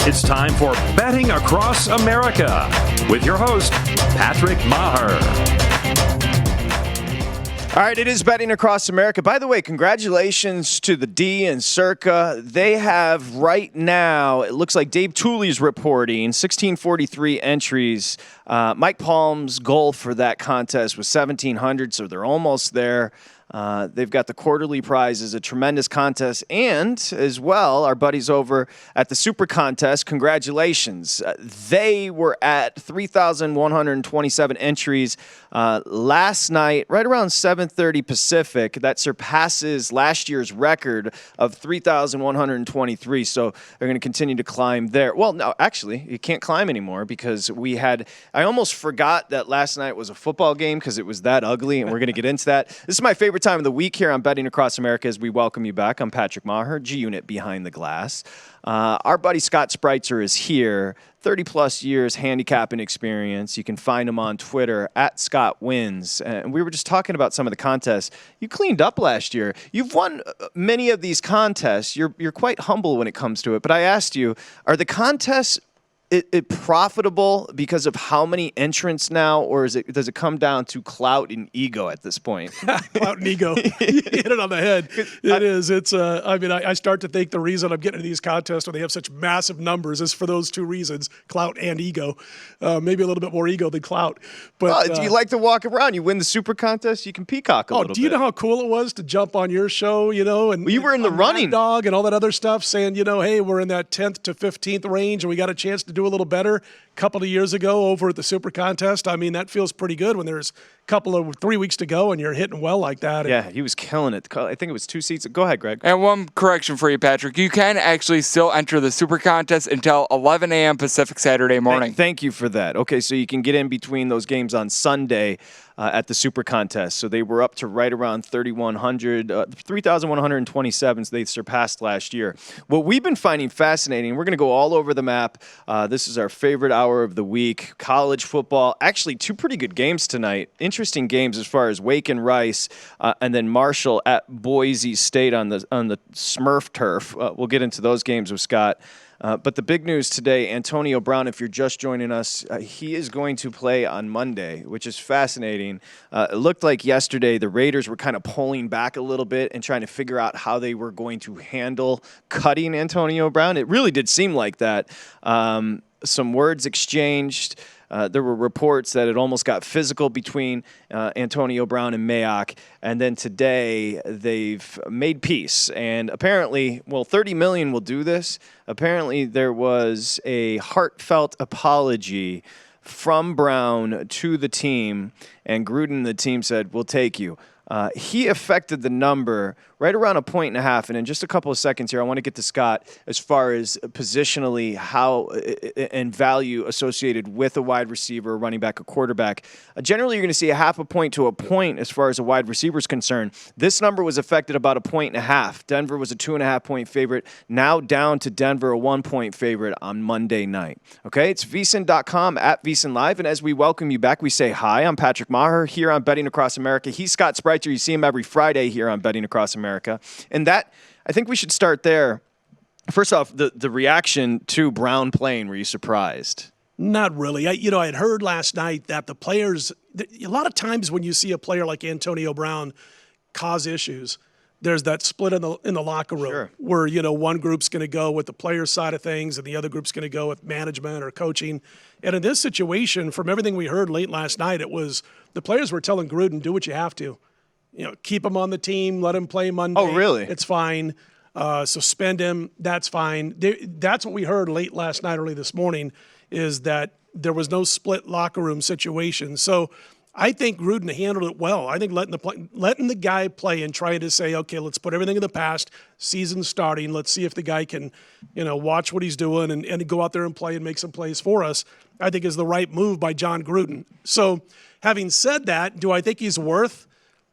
It's time for Betting Across America with your host, Patrick Meagher. All right, it is Betting Across America. By the way, congratulations to the D and Circa. They have right now, it looks like Dave Tooley's reporting, 1643 entries. Mike Palm's goal for that contest was 1,700, so they're almost there. They've got the quarterly prizes, a tremendous contest, and as well, our buddies over at the Super Contest, congratulations. They were at 3,127 entries last night, right around 7:30 Pacific. That surpasses last year's record of 3,123, so they're going to continue to climb there. Well, no, actually, you can't climb anymore because I almost forgot that last night was a football game because it was that ugly, and we're going to get into that. This is my favorite time of the week here on Betting Across America as we welcome you back. I'm Patrick Meagher, G-Unit behind the glass. Our buddy Scott Spreitzer is here, 30-plus years handicapping experience. You can find him on Twitter, @ScottWins. And we were just talking about some of the contests. You cleaned up last year. You've won many of these contests. You're quite humble when it comes to it. But I asked you, are the contests it profitable because of how many entrants now, or does it come down to clout and ego at this point? Clout and ego. You hit it on the head. It is. It's. I start to think the reason I'm getting to these contests when they have such massive numbers is for those two reasons: clout and ego. Maybe a little bit more ego than clout. But you like to walk around. You win the Super Contest, you can peacock a little bit. Do you know how cool it was to jump on your show? And you were in the running, dog, and all that other stuff, saying, hey, we're in that 10th to 15th range, and we got a chance to do a little better a couple of years ago over at the Super Contest. I mean, that feels pretty good when there's a 3 weeks to go and you're hitting well like that. Yeah, he was killing it. I think it was 2 seats. Go ahead, Greg. And one correction for you, Patrick. You can actually still enter the Super Contest until 11 a.m. Pacific Saturday morning. Thank you for that. Okay, so you can get in between those games on Sunday at the Super Contest. So they were up to right around 3,127, so they surpassed last year. What we've been finding fascinating, we're going to go all over the map. This is our favorite hour of the week, college football. Actually, two pretty good games tonight. Interesting games as far as Wake and Rice, and then Marshall at Boise State on the Smurf turf. We'll get into those games with Scott. But the big news today, Antonio Brown, if you're just joining us, he is going to play on Monday, which is fascinating. It looked like yesterday the Raiders were kind of pulling back a little bit and trying to figure out how they were going to handle cutting Antonio Brown. It really did seem like that. Some words exchanged. There were reports that it almost got physical between Antonio Brown and Mayock. And then today they've made peace. And apparently, $30 million will do this. Apparently there was a heartfelt apology from Brown to the team. And Gruden and the team said, we'll take you. He affected the number right around 1.5. And in just a couple of seconds here, I want to get to Scott as far as positionally how and value associated with a wide receiver, a running back, a quarterback. Generally, you're going to see 0.5 point to a point as far as a wide receiver is concerned. This number was affected about 1.5. Denver was a 2.5 point favorite. Now down to Denver, a 1 point favorite on Monday night. Okay, it's VSiN.com @VSiNLive. And as we welcome you back, we say hi. I'm Patrick Meagher here on Betting Across America. He's Scott Spreitzer. You see him every Friday here on Betting Across America. And that, I think we should start there. First off, the reaction to Brown playing, were you surprised? Not really. I had heard last night that the players, a lot of times when you see a player like Antonio Brown cause issues, there's that split in the locker room. Sure. Where, one group's going to go with the player side of things and the other group's going to go with management or coaching. And in this situation, from everything we heard late last night, it was the players were telling Gruden, do what you have to. Keep him on the team, let him play Monday. Oh, really? It's fine. Suspend him, that's fine. That's what we heard late last night, early this morning, is that there was no split locker room situation. So I think Gruden handled it well. I think letting the guy play and trying to say, okay, let's put everything in the past, season starting, let's see if the guy can, watch what he's doing and go out there and play and make some plays for us, I think is the right move by John Gruden. So having said that, do I think he's worth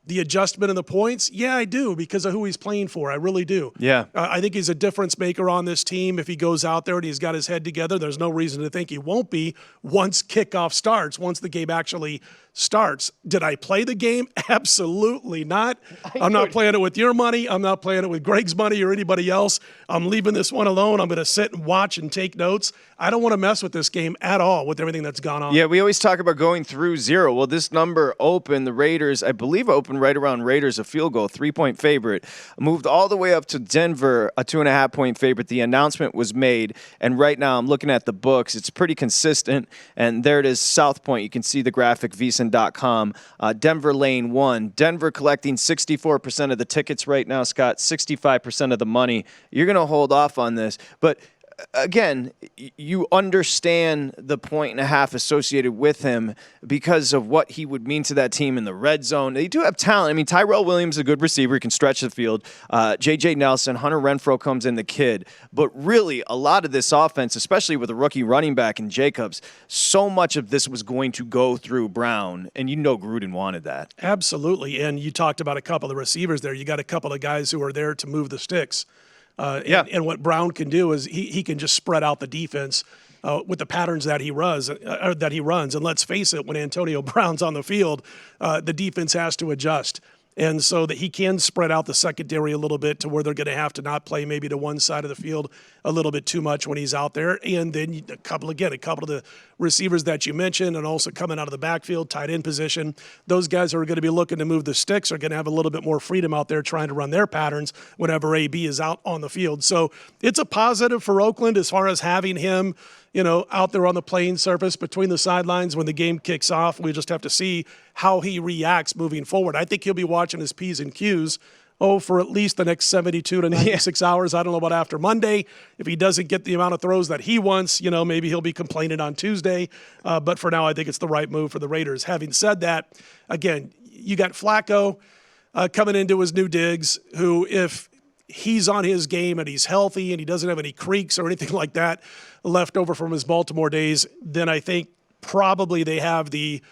The adjustment in the points, yeah, I do, because of who he's playing for. I really do. Yeah. I think he's a difference maker on this team. If he goes out there and he's got his head together, there's no reason to think he won't be once kickoff starts, once the game actually starts. Did I play the game? Absolutely not. I'm not playing it with your money. I'm not playing it with Greg's money or anybody else. I'm leaving this one alone. I'm going to sit and watch and take notes. I don't want to mess with this game at all with everything that's gone on. Yeah, we always talk about going through 0. Well, this number opened, the Raiders, I believe opened right around Raiders, a field goal, 3-point favorite, moved all the way up to Denver, a 2.5-point favorite. The announcement was made, and right now I'm looking at the books. It's pretty consistent, and there it is, South Point. You can see the graphic, VSiN.com. Denver lane 1. Denver collecting 64% of the tickets right now, Scott, 65% of the money. You're going to hold off on this, but again, you understand the 1.5 associated with him because of what he would mean to that team in the red zone. They do have talent. I mean, Tyrell Williams is a good receiver. He can stretch the field. J.J. Nelson, Hunter Renfrow comes in, the kid. But really, a lot of this offense, especially with a rookie running back in Jacobs, so much of this was going to go through Brown, and you know Gruden wanted that. Absolutely. And you talked about a couple of receivers there. You got a couple of guys who are there to move the sticks. And what Brown can do is he can just spread out the defense with the patterns that he runs. And let's face it, when Antonio Brown's on the field, the defense has to adjust. And so that he can spread out the secondary a little bit to where they're going to have to not play maybe to one side of the field a little bit too much when he's out there. And then a couple of the receivers that you mentioned, and also coming out of the backfield, tight end position, those guys who are going to be looking to move the sticks are going to have a little bit more freedom out there trying to run their patterns whenever AB is out on the field. So it's a positive for Oakland as far as having him, out there on the playing surface between the sidelines when the game kicks off. We just have to see how he reacts moving forward. I think he'll be watching his P's and Q's for at least the next 72 to 96 hours. I don't know about after Monday. If he doesn't get the amount of throws that he wants, maybe he'll be complaining on Tuesday. But for now, I think it's the right move for the Raiders. Having said that, again, you got Flacco coming into his new digs, who, if he's on his game and he's healthy and he doesn't have any creaks or anything like that left over from his Baltimore days, then I think probably they have the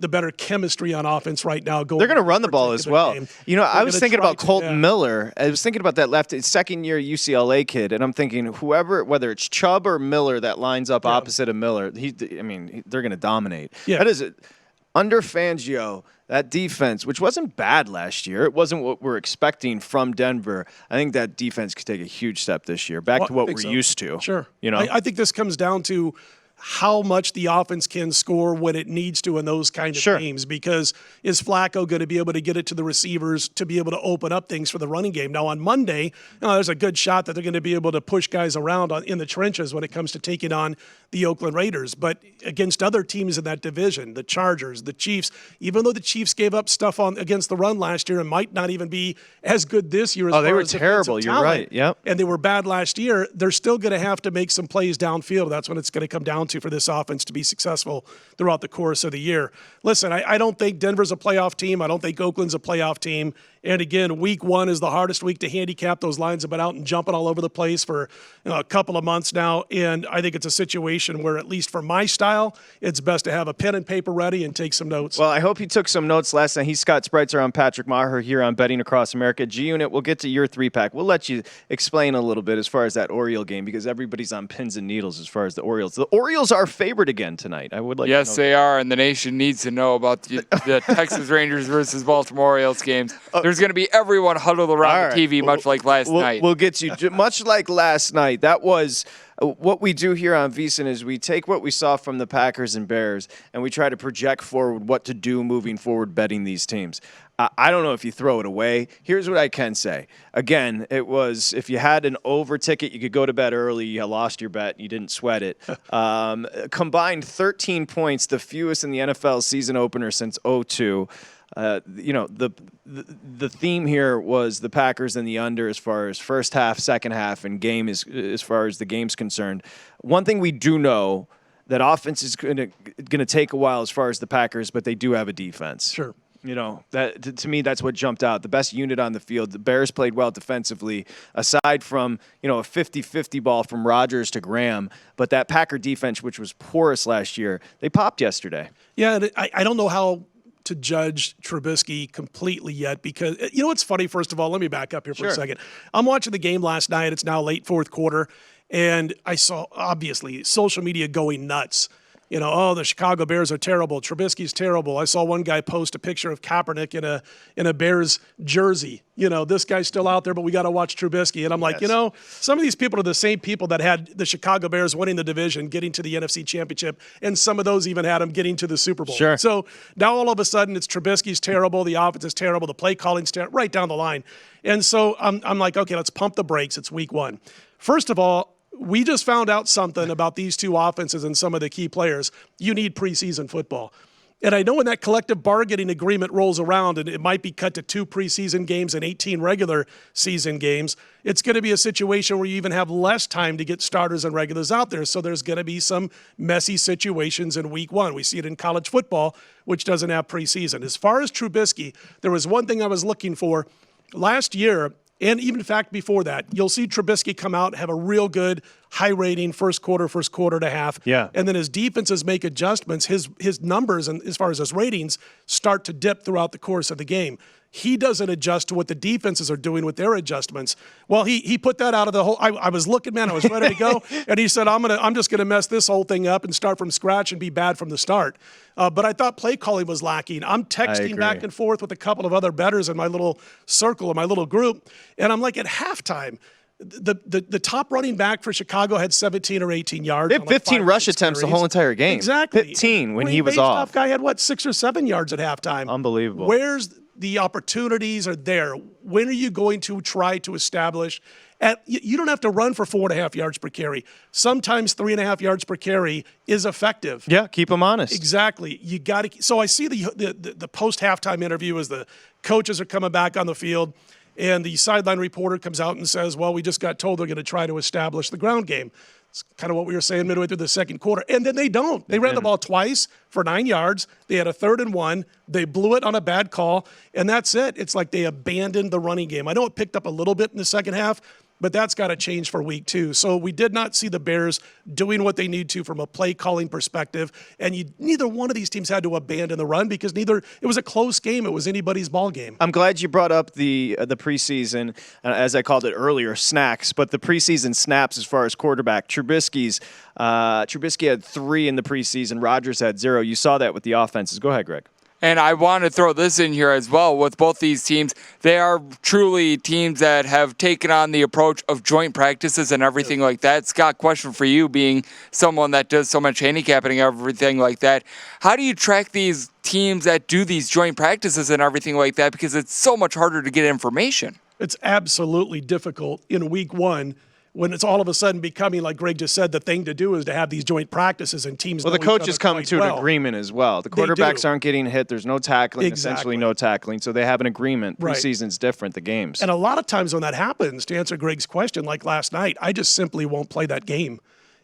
better chemistry on offense right now. They're going to run the ball as well. Game. I was thinking about Colton Miller. I was thinking about that second-year UCLA kid, and I'm thinking whether it's Chubb or Miller that lines up opposite of Miller, they're going to dominate. Yeah. That is it. Under Fangio, that defense, which wasn't bad last year, it wasn't what we're expecting from Denver. I think that defense could take a huge step this year, back to what we're used to. Sure. I think this comes down to how much the offense can score when it needs to in those kind of games, because is Flacco going to be able to get it to the receivers to be able to open up things for the running game? Now, on Monday, there's a good shot that they're going to be able to push guys around in the trenches when it comes to taking on the Oakland Raiders. But against other teams in that division, the Chargers, the Chiefs, even though the Chiefs gave up stuff against the run last year and might not even be as good this year as they were terrible. You're right. Yep. And they were bad last year. They're still going to have to make some plays downfield. That's when it's going to come down to for this offense to be successful throughout the course of the year. Listen, I don't think Denver's a playoff team. I don't think Oakland's a playoff team. And again, week 1 is the hardest week to handicap. Those lines have been out and jumping all over the place for a couple of months now. And I think it's a situation where, at least for my style, it's best to have a pen and paper ready and take some notes. Well, I hope he took some notes last night. He's Scott Spreitzer. I'm Patrick Meagher here on Betting Across America. G-Unit, we'll get to your 3-pack. We'll let you explain a little bit as far as that Oriole game, because everybody's on pins and needles as far as the Orioles. The Orioles are favored again tonight. I would like Yes, to know they are, and the nation needs to know about the Texas Rangers versus Baltimore Orioles games. There's going to be everyone huddled around the TV, much like last night. We'll get you. Much like last night, that was what we do here on VSiN is we take what we saw from the Packers and Bears, and we try to project forward what to do moving forward betting these teams. I don't know if you throw it away. Here's what I can say. Again, it was, if you had an over ticket, you could go to bed early. You lost your bet. You didn't sweat it. Combined 13 points, the fewest in the NFL season opener since 2002. The theme here was the Packers and the under as far as first half, second half, and game as far as the game's concerned. One thing we do know, that offense is going to take a while as far as the Packers, but they do have a defense. Sure. That to me, that's what jumped out. The best unit on the field. The Bears played well defensively, aside from, a 50-50 ball from Rodgers to Graham. But that Packer defense, which was porous last year, they popped yesterday. Yeah, and I don't know how to judge Trubisky completely yet because, you know what's funny, first of all, let me back up here for a second. I'm watching the game last night. It's now late fourth quarter, and I saw, obviously, social media going nuts. You know, oh, the Chicago Bears are terrible. Trubisky's terrible. I saw one guy post a picture of Kaepernick in a Bears jersey. You know, this guy's still out there, but we got to watch Trubisky. And I'm like, you know, some of these people are the same people that had the Chicago Bears winning the division, getting to the NFC Championship, and some of those even had them getting to the Super Bowl. Sure. So now all of a sudden it's Trubisky's terrible, the offense is terrible, the play calling's terrible, right down the line. And so I'm like, okay, let's pump the brakes. It's week one. First of all, we just found out something about these two offenses and some of the key players. You need preseason football. And I know when that collective bargaining agreement rolls around and it might be cut to 2 preseason games and 18 regular season games, it's going to be a situation where you even have less time to get starters and regulars out there. So there's going to be some messy situations in week one. We see it in college football, which doesn't have preseason. As far as Trubisky, there was one thing I was looking for last year. And even in fact, before that, you'll see Trubisky come out, have a real good high rating first quarter and a half. Yeah. And then as defenses make adjustments, his numbers and as far as his ratings start to dip throughout the course of the game. He doesn't adjust to what the defenses are doing with their adjustments. Well, he put that out of the whole. I was looking, man, I was ready to go, and he said, I'm just gonna mess this whole thing up and start from scratch and be bad from the start. But I thought play calling was lacking. I'm texting back and forth with a couple of other bettors in my little circle, in my little group, and I'm like, at halftime, the top running back for Chicago had 17 or 18 yards. They had 15 rush attempts the whole entire game. Exactly. 15 when he was off. Guy had, 6 or 7 yards at halftime. Unbelievable. Where's the opportunities are there? When are you going to try to establish? You don't have to run for 4.5 yards per carry. Sometimes 3.5 yards per carry is effective. Yeah, keep them honest. Exactly. You got to. So I see the post halftime interview as the coaches are coming back on the field, and the sideline reporter comes out and says, "Well, we just got told they're going to try to establish the ground game." It's kind of what we were saying midway through the second quarter. And then they don't. They ran the ball twice for 9 yards. They had a 3rd and 1. They blew it on a bad call, and that's it. It's like they abandoned the running game. I know it picked up a little bit in the second half, but that's got to change for week 2. So we did not see the Bears doing what they need to from a play calling perspective. And neither one of these teams had to abandon the run because it was a close game. It was anybody's ball game. I'm glad you brought up the preseason, as I called it earlier, snacks, but the preseason snaps as far as quarterback. Trubisky had 3 in the preseason. Rodgers had 0. You saw that with the offenses. Go ahead, Greg. And I want to throw this in here as well with both these teams. They are truly teams that have taken on the approach of joint practices and everything like that. Scott, question for you, being someone that does so much handicapping and everything like that. How do you track these teams that do these joint practices and everything like that? Because it's so much harder to get information. It's absolutely difficult in week 1 when it's all of a sudden becoming, like Greg just said, the thing to do is to have these joint practices and teams. Well, the coaches come to an agreement as well. The quarterbacks aren't getting hit. There's no tackling, essentially no tackling. So they have an agreement. Preseason's different, the games. And a lot of times when that happens, to answer Greg's question, like last night, I just simply won't play that game.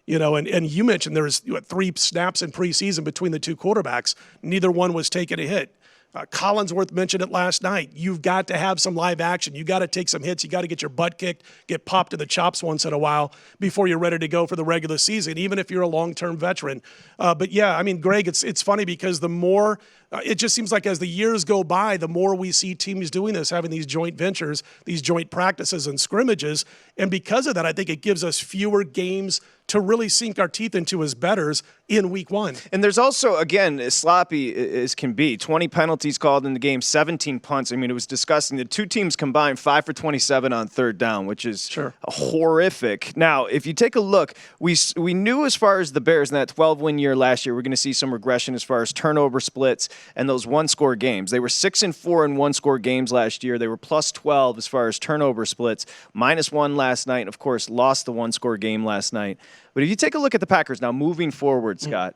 You know, and you mentioned there was 3 snaps in preseason between the two quarterbacks. Neither one was taking a hit. Collinsworth mentioned it last night. You've got to have some live action. You got to take some hits. You got to get your butt kicked, get popped in the chops once in a while before you're ready to go for the regular season, even if you're a long-term veteran. But yeah, I mean, Greg, it's funny because the more it just seems like as the years go by, the more we see teams doing this, having these joint ventures, these joint practices and scrimmages. And because of that, I think it gives us fewer games to really sink our teeth into as bettors in week 1. And there's also, again, as sloppy as can be, 20 penalties called in the game, 17 punts. I mean, it was disgusting. The two teams combined 5 for 27 on 3rd down, which is horrific. Now, if you take a look, we knew as far as the Bears in that 12-win year last year, we're going to see some regression as far as turnover splits and those one-score games. They were 6-4 in one-score games last year. They were plus 12 as far as turnover splits, -1 last night, and of course lost the one-score game last night. But if you take a look at the Packers now moving forward, Scott,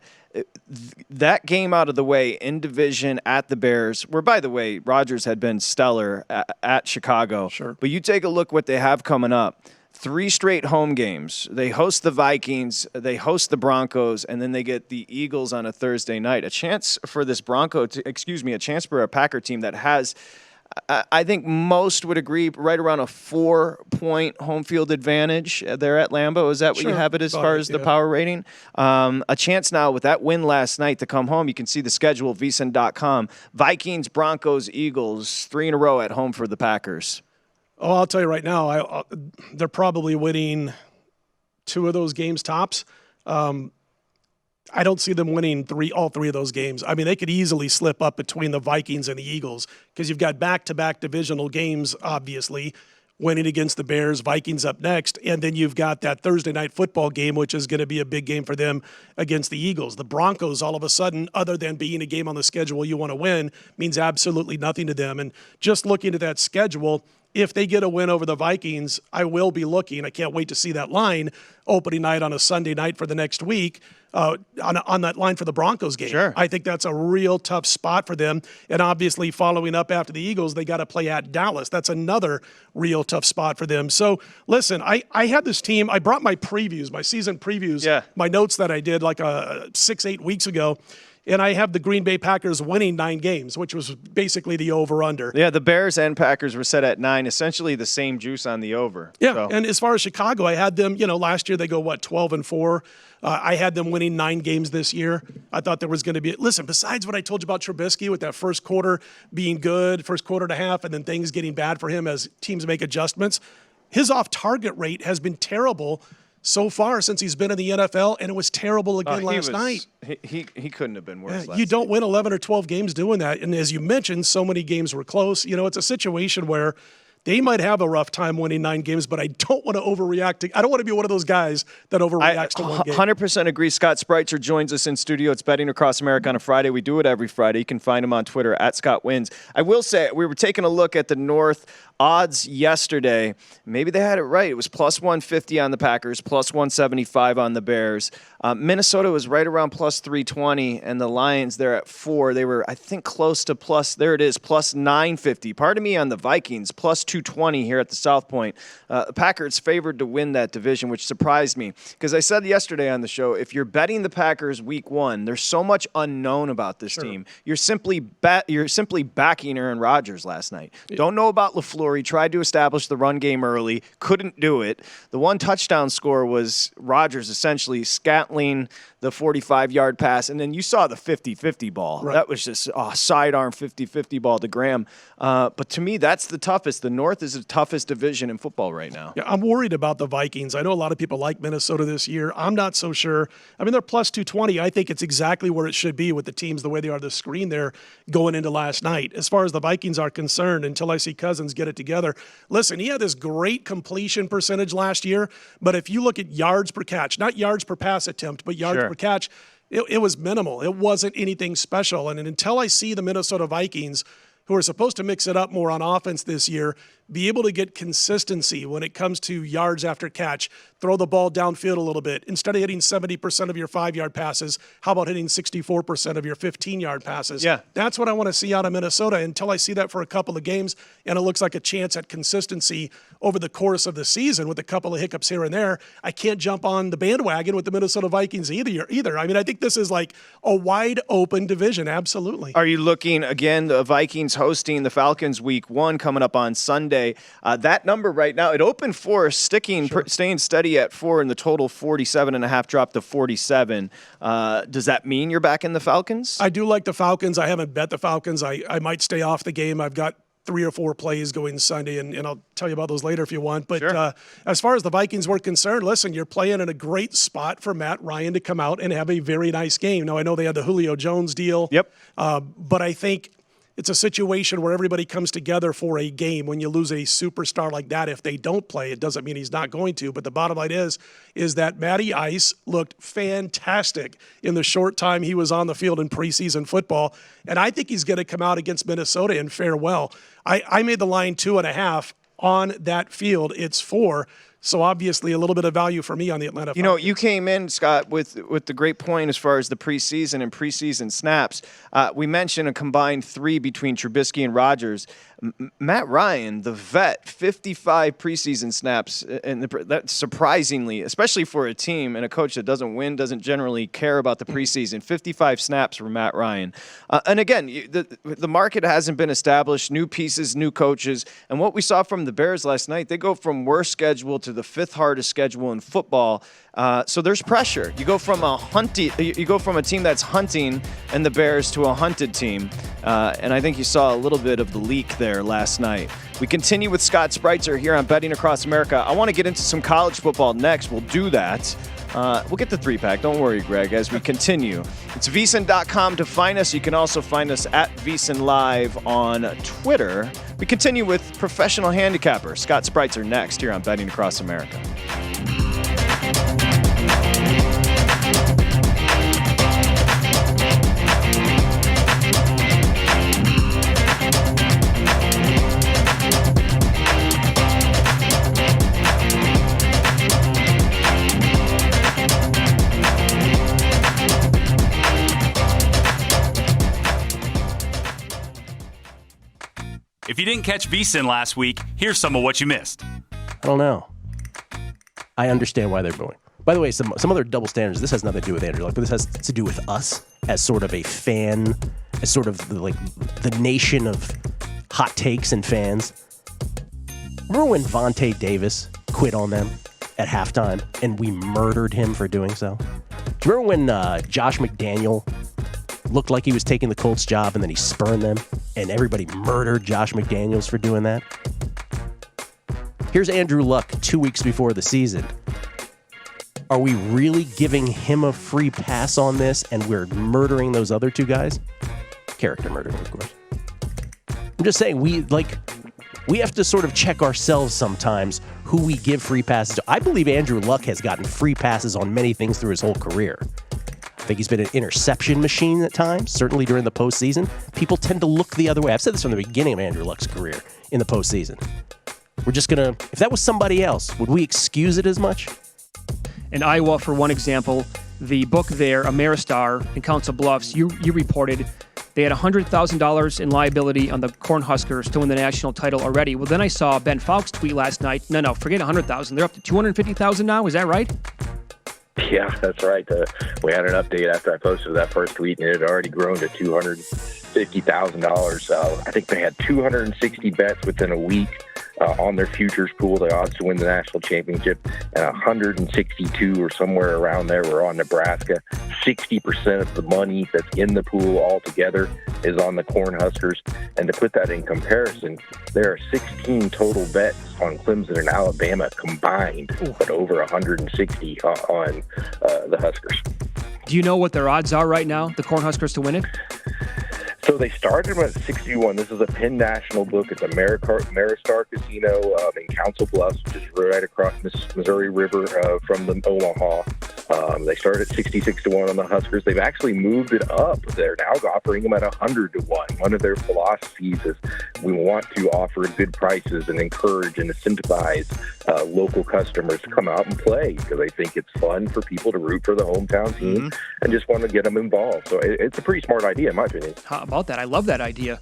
that game out of the way in division at the Bears, where, by the way, Rodgers had been stellar at Chicago. Sure. But you take a look what they have coming up. 3 straight home games. They host the Vikings, they host the Broncos, and then they get the Eagles on a Thursday night. A chance for a chance for a Packer team that has I think most would agree right around a 4-point home field advantage there at Lambeau. Is that what you have it as far as the power rating? A chance now with that win last night to come home. You can see the schedule, vsin.com. Vikings, Broncos, Eagles, 3 in a row at home for the Packers. Oh, I'll tell you right now, they're probably winning 2 of those games tops. I don't see them winning all 3 of those games. I mean, they could easily slip up between the Vikings and the Eagles because you've got back-to-back divisional games, obviously, winning against the Bears, Vikings up next, and then you've got that Thursday night football game, which is going to be a big game for them against the Eagles. The Broncos, all of a sudden, other than being a game on the schedule you want to win, means absolutely nothing to them. And just looking at that schedule, if they get a win over the Vikings, I will be looking. I can't wait to see that line opening night on a Sunday night for the next week on that line for the Broncos game. Sure. I think that's a real tough spot for them. And obviously following up after the Eagles, they got to play at Dallas. That's another real tough spot for them. So listen, I had this team. I brought my previews, my season previews, my notes that I did like 6-8 weeks ago. And I have the Green Bay Packers winning 9 games, which was basically the over-under. Yeah, the Bears and Packers were set at 9, essentially the same juice on the over. Yeah, so. And as far as Chicago, I had them, last year they go, 12-4. I had them winning 9 games this year. I thought there was going to be – listen, besides what I told you about Trubisky with that first quarter being good, first quarter and a half, and then things getting bad for him as teams make adjustments, his off-target rate has been terrible so far since he's been in the NFL, and it was terrible again last night. He couldn't have been worse. You don't win 11 or 12 games doing that. And as you mentioned, so many games were close. It's a situation where they might have a rough time winning 9 games, but I don't want to overreact. I don't want to be one of those guys that overreacts to one game. 100% agree. Scott Spreitzer joins us in studio. It's Betting Across America on a Friday. We do it every Friday. You can find him on Twitter at Scott Wins. I will say, we were taking a look at the North odds yesterday. Maybe they had it right. It was plus 150 on the Packers, plus 175 on the Bears. Minnesota was right around plus 320, and the Lions, they're at 4. They were, I think, close to plus 950. Pardon me on the Vikings, plus 220 here at the South Point. The Packers favored to win that division, which surprised me. Because I said yesterday on the show, if you're betting the Packers week 1, there's so much unknown about this team. You're simply backing Aaron Rodgers last night. Don't know about LaFleur. He tried to establish the run game early, couldn't do it. The 1 touchdown score was Rodgers essentially Scantling the 45-yard pass, and then you saw the 50-50 ball. Right. That was just a sidearm 50-50 ball to Graham. But to me, that's the toughest. The North is the toughest division in football right now. Yeah, I'm worried about the Vikings. I know a lot of people like Minnesota this year. I'm not so sure. I mean, they're plus 220. I think it's exactly where it should be with the teams the way they are the screen there going into last night. As far as the Vikings are concerned, until I see Cousins get it together. Listen, he had this great completion percentage last year, but if you look at yards per catch, not yards per pass attempt, but yards per catch, it was minimal. It wasn't anything special. And until I see the Minnesota Vikings, who are supposed to mix it up more on offense this year, be able to get consistency when it comes to yards after catch, throw the ball downfield a little bit. Instead of hitting 70% of your 5-yard passes, how about hitting 64% of your 15-yard passes? Yeah. That's what I want to see out of Minnesota. Until I see that for a couple of games, and it looks like a chance at consistency over the course of the season with a couple of hiccups here and there, I can't jump on the bandwagon with the Minnesota Vikings either. I mean, I think this is like a wide open division, absolutely. Are you looking, again, the Vikings hosting the Falcons week 1 coming up on Sunday? That number right now, it opened 4, staying steady at 4, and the total 47.5 dropped to 47. Does that mean you're back in the Falcons? I do like the Falcons. I haven't bet the Falcons. I might stay off the game. I've got 3 or 4 plays going Sunday, and I'll tell you about those later if you want. But as far as the Vikings were concerned, listen, you're playing in a great spot for Matt Ryan to come out and have a very nice game. Now, I know they had the Julio Jones deal, but I think it's a situation where everybody comes together for a game. When you lose a superstar like that, if they don't play, it doesn't mean he's not going to. But the bottom line is that Matty Ice looked fantastic in the short time he was on the field in preseason football. And I think he's going to come out against Minnesota and fare well. I made the line 2.5 on that field. It's 4. So obviously a little bit of value for me on the Atlanta Falcons. You came in, Scott, with the great point as far as the preseason and preseason snaps. We mentioned a combined 3 between Trubisky and Rodgers. Matt Ryan, the vet, 55 preseason snaps, and that's surprisingly, especially for a team and a coach that doesn't win, doesn't generally care about the preseason. 55 snaps for Matt Ryan. And again, the market hasn't been established, new pieces, new coaches, and what we saw from the Bears last night, they go from worst schedule to the 5th hardest schedule in football. So there's pressure. You go from a team that's hunting and the Bears to a hunted team. And I think you saw a little bit of the leak there last night. We continue with Scott Spreitzer here on Betting Across America. I want to get into some college football next. We'll do that. We'll get the 3-pack. Don't worry, Greg, as we continue. It's VSiN.com to find us. You can also find us at VSiN Live on Twitter. We continue with professional handicapper Scott Spreitzer next here on Betting Across America. If you didn't catch VSiN last week, here's some of what you missed. I don't know. I understand why they're going. By the way, some other double standards. This has nothing to do with Andrew Luck, but this has to do with us as sort of a fan, as sort of the nation of hot takes and fans. Remember when Vontae Davis quit on them at halftime and we murdered him for doing so? Do you remember when Josh McDaniel looked like he was taking the Colts job and then he spurned them and everybody murdered Josh McDaniels for doing that? Here's Andrew Luck 2 weeks before the season. Are we really giving him a free pass on this and we're murdering those other 2 guys? Character murder, of course. I'm just saying, we have to sort of check ourselves sometimes who we give free passes to. I believe Andrew Luck has gotten free passes on many things through his whole career. I think he's been an interception machine at times, certainly during the postseason. People tend to look the other way. I've said this from the beginning of Andrew Luck's career in the postseason. We're just going to, if that was somebody else, would we excuse it as much? In Iowa, for one example, the book there, Ameristar in Council Bluffs, you reported they had $100,000 in liability on the Cornhuskers to win the national title already. Well, then I saw Ben Fowkes tweet last night. No, forget $100,000. They're up to $250,000 now. Is that right? Yeah, that's right. We had an update after I posted that first tweet, and it had already grown to $250,000. I think they had 260 bets within a week on their futures pool, the odds to win the national championship, and 162 or somewhere around there were on Nebraska. 60% of the money that's in the pool altogether is on the Cornhuskers. And to put that in comparison, there are 16 total bets on Clemson and Alabama combined, but over 160 on the Huskers. Do you know what their odds are right now, the Cornhuskers, to win it? So they started at 61. This is a Penn National book. It's a Ameristar Casino in Council Bluffs, which is right across the Missouri River from the Omaha. They started at 66-1 on the Huskers. They've actually moved it up. They're now offering them at 100-1. One of their philosophies is we want to offer good prices and encourage and incentivize local customers to come out and play because they think it's fun for people to root for the hometown team and just want to get them involved. So it's a pretty smart idea, in my opinion. How about that? I love that idea.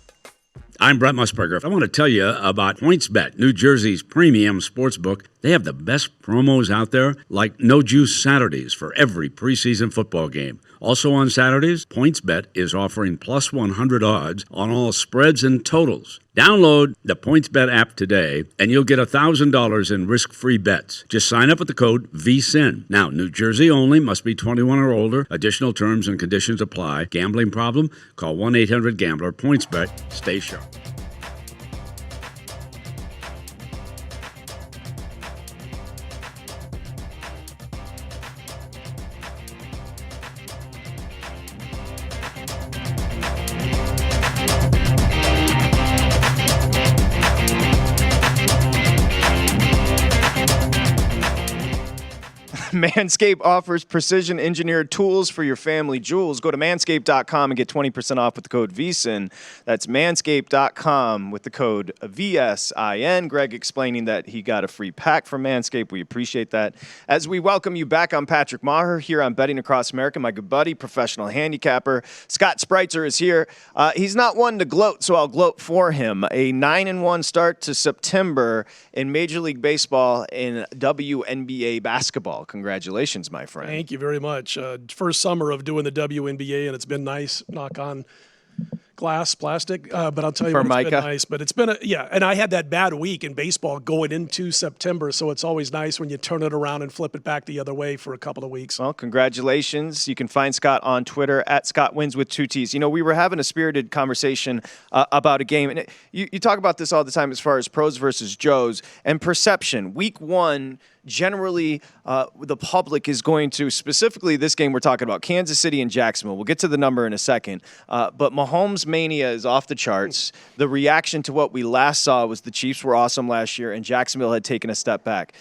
I'm Brett Musburger. I want to tell you about PointsBet, New Jersey's premium sportsbook. They have the best promos out there, like No Juice Saturdays for every preseason football game. Also on Saturdays, PointsBet is offering plus 100 odds on all spreads and totals. Download the PointsBet app today, and you'll get $1,000 in risk-free bets. Just sign up with the code VSIN. Now, New Jersey only, must be 21 or older. Additional terms and conditions apply. Gambling problem? Call 1-800-GAMBLER. PointsBet. Stay sharp. Manscaped offers precision engineered tools for your family jewels. Go to manscaped.com and get 20% off with the code VSIN. That's manscaped.com with the code VSIN. Greg explaining that he got a free pack from Manscaped. We appreciate that. As we welcome you back, I'm Patrick Meagher here on Betting Across America. My good buddy, professional handicapper, Scott Spreitzer is here. He's not one to gloat, so I'll gloat for him. A 9-1 start to September in Major League Baseball in WNBA basketball. Congratulations, my friend. Thank you very much. First summer of doing the WNBA, and it's been nice. Knock on glass, plastic. But I'll tell you what, it's been nice. But it's been and I had that bad week in baseball going into September, so it's always nice when you turn it around and flip it back the other way for a couple of weeks. Well, congratulations. You can find Scott on Twitter at ScottWins with 2 T's. You know, we were having a spirited conversation about a game, and you talk about this all the time as far as pros versus Joes and perception. Week 1, generally, the public is going to, specifically this game we're talking about, Kansas City and Jacksonville. We'll get to the number in a second. But Mahomes mania is off the charts. The reaction to what we last saw was the Chiefs were awesome last year and Jacksonville had taken a step back.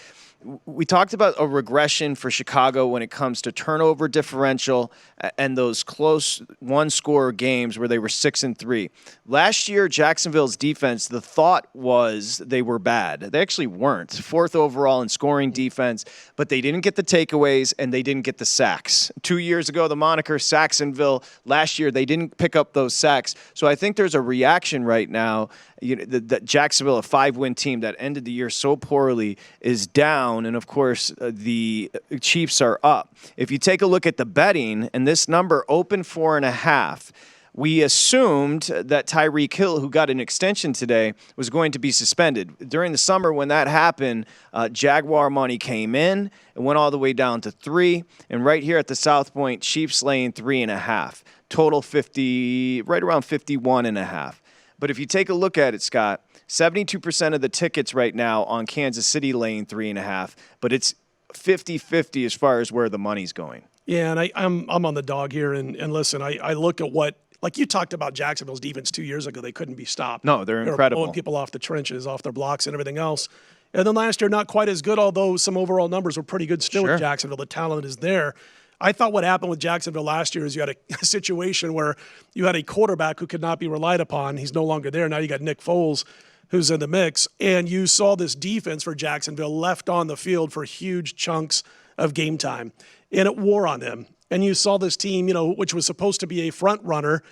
We talked about a regression for Chicago when it comes to turnover differential and those close one-score games where they were 6-3. Last year, Jacksonville's defense, the thought was they were bad. They actually weren't. 4th overall in scoring defense, but they didn't get the takeaways and they didn't get the sacks. 2 years ago, the moniker Sacksonville. Last year, they didn't pick up those sacks. So I think there's a reaction right now. That Jacksonville, a 5-win team that ended the year so poorly, is down, and of course the Chiefs are up. If you take a look at the betting, and this number opened 4.5, we assumed that Tyreek Hill, who got an extension today, was going to be suspended. During the summer when that happened, Jaguar money came in and went all the way down to 3, and right here at the South Point, Chiefs laying 3.5. Total 50, right around 51.5. But if you take a look at it, Scott, 72% of the tickets right now on Kansas City laying 3.5, but it's 50-50 as far as where the money's going. Yeah, and I'm on the dog here, and listen, I look at what, like you talked about Jacksonville's defense 2 years ago, they couldn't be stopped. No, they're incredible. They were pulling people off the trenches, off their blocks and everything else. And then last year, not quite as good, although some overall numbers were pretty good still with Jacksonville. The talent is there. I thought what happened with Jacksonville last year is you had a situation where you had a quarterback who could not be relied upon. He's no longer there. Now you got Nick Foles, who's in the mix. And you saw this defense for Jacksonville left on the field for huge chunks of game time. And it wore on them. And you saw this team, which was supposed to be a front runner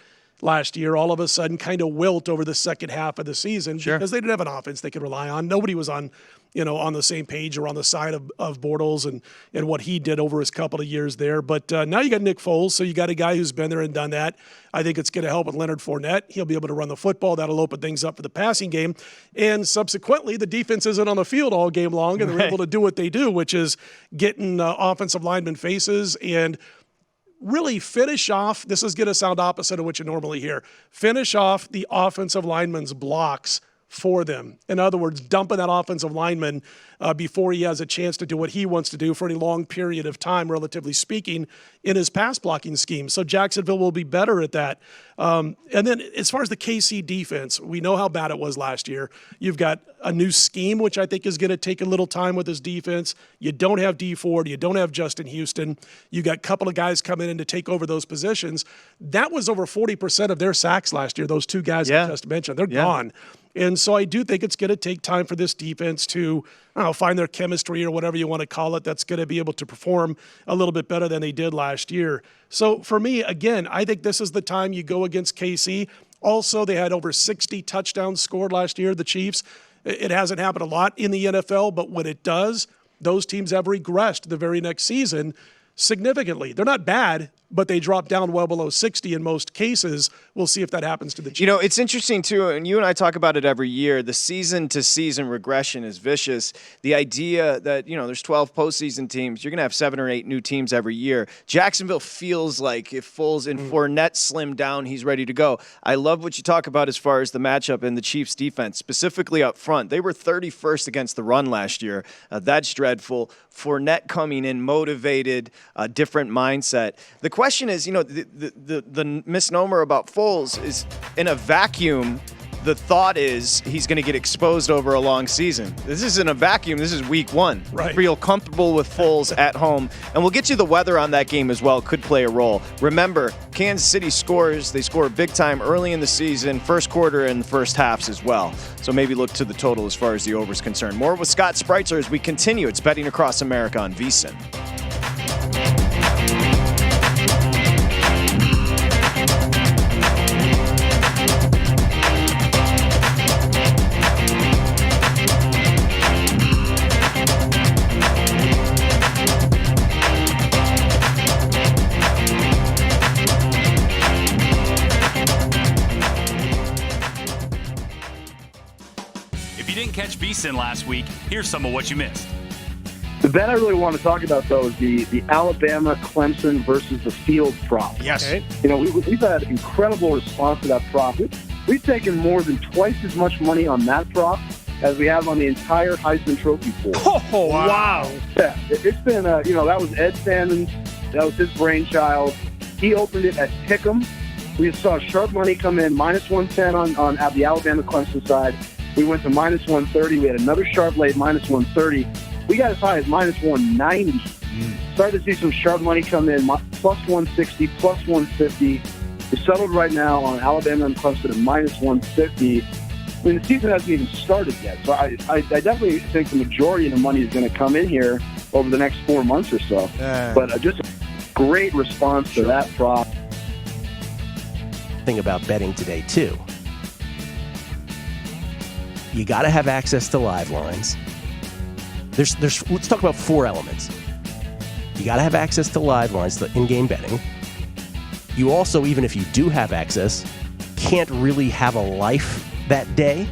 last year, all of a sudden kind of wilt over the second half of the season because they didn't have an offense they could rely on. Nobody was on the same page or on the side of Bortles and what he did over his couple of years there. But now you got Nick Foles, so you got a guy who's been there and done that. I think it's going to help with Leonard Fournette. He'll be able to run the football. That'll open things up for the passing game. And subsequently, the defense isn't on the field all game long, and they're able to do what they do, which is getting offensive lineman faces and really finish off, this is going to sound opposite of what you normally hear, finish off the offensive lineman's blocks for them. In other words, dumping that offensive lineman before he has a chance to do what he wants to do for any long period of time, relatively speaking, in his pass blocking scheme. So Jacksonville will be better at that. And then as far as the KC defense, we know how bad it was last year. You've got a new scheme, which I think is going to take a little time with this defense. You don't have Dee Ford. You don't have Justin Houston. You got a couple of guys coming in to take over those positions. That was over 40% of their sacks last year, those two guys I just mentioned. They're gone. And so I do think it's going to take time for this defense to find their chemistry or whatever you want to call it that's going to be able to perform a little bit better than they did last year. So for me, again, I think this is the time you go against KC. Also, they had over 60 touchdowns scored last year, the Chiefs. It hasn't happened a lot in the NFL, but when it does, those teams have regressed the very next season significantly. They're not bad, but they drop down well below 60 in most cases. We'll see if that happens to the Chiefs. It's interesting, too, and you and I talk about it every year. The season-to-season regression is vicious. The idea that, there's 12 postseason teams. You're going to have 7 or 8 new teams every year. Jacksonville feels like if Foles and Fournette slim down, he's ready to go. I love what you talk about as far as the matchup in the Chiefs' defense, specifically up front. They were 31st against the run last year. That's dreadful. Fournette coming in motivated, a different mindset. The question is, the misnomer about Foles is in a vacuum, the thought is he's going to get exposed over a long season. This isn't a vacuum. This is week one. Right. Feel comfortable with Foles at home. And we'll get you the weather on that game as well. Could play a role. Remember, Kansas City scores. They score big time early in the season, first quarter and first halves as well. So maybe look to the total as far as the over is concerned. More with Scott Spreitzer as we continue. It's Betting Across America on VSiN. If you didn't catch VSiN last week, here's some of what you missed. The bet I really want to talk about, though, is the Alabama Clemson versus the field prop. Yes. Okay. You know, we've had incredible response to that prop. We've taken more than twice as much money on that prop as we have on the entire Heisman Trophy pool. Oh, wow. Yeah, it's been, that was Ed Sandman's, that was his brainchild. He opened it at Pick'em. We saw sharp money come in, minus 110 on the Alabama Clemson side. We went to minus 130. We had another sharp late, minus 130. We got as high as minus 190. Started to see some sharp money come in, plus 160, plus 150. We're settled right now on Alabama and Clemson at minus 150. I mean, the season hasn't even started yet. So I definitely think the majority of the money is going to come in here over the next 4 months or so. But just a great response to that prop. Thing about betting today, too. You got to have access to live lines. Let's talk about 4 elements. You got to have access to live lines, the in-game betting. You also, even if you do have access, can't really have a life that day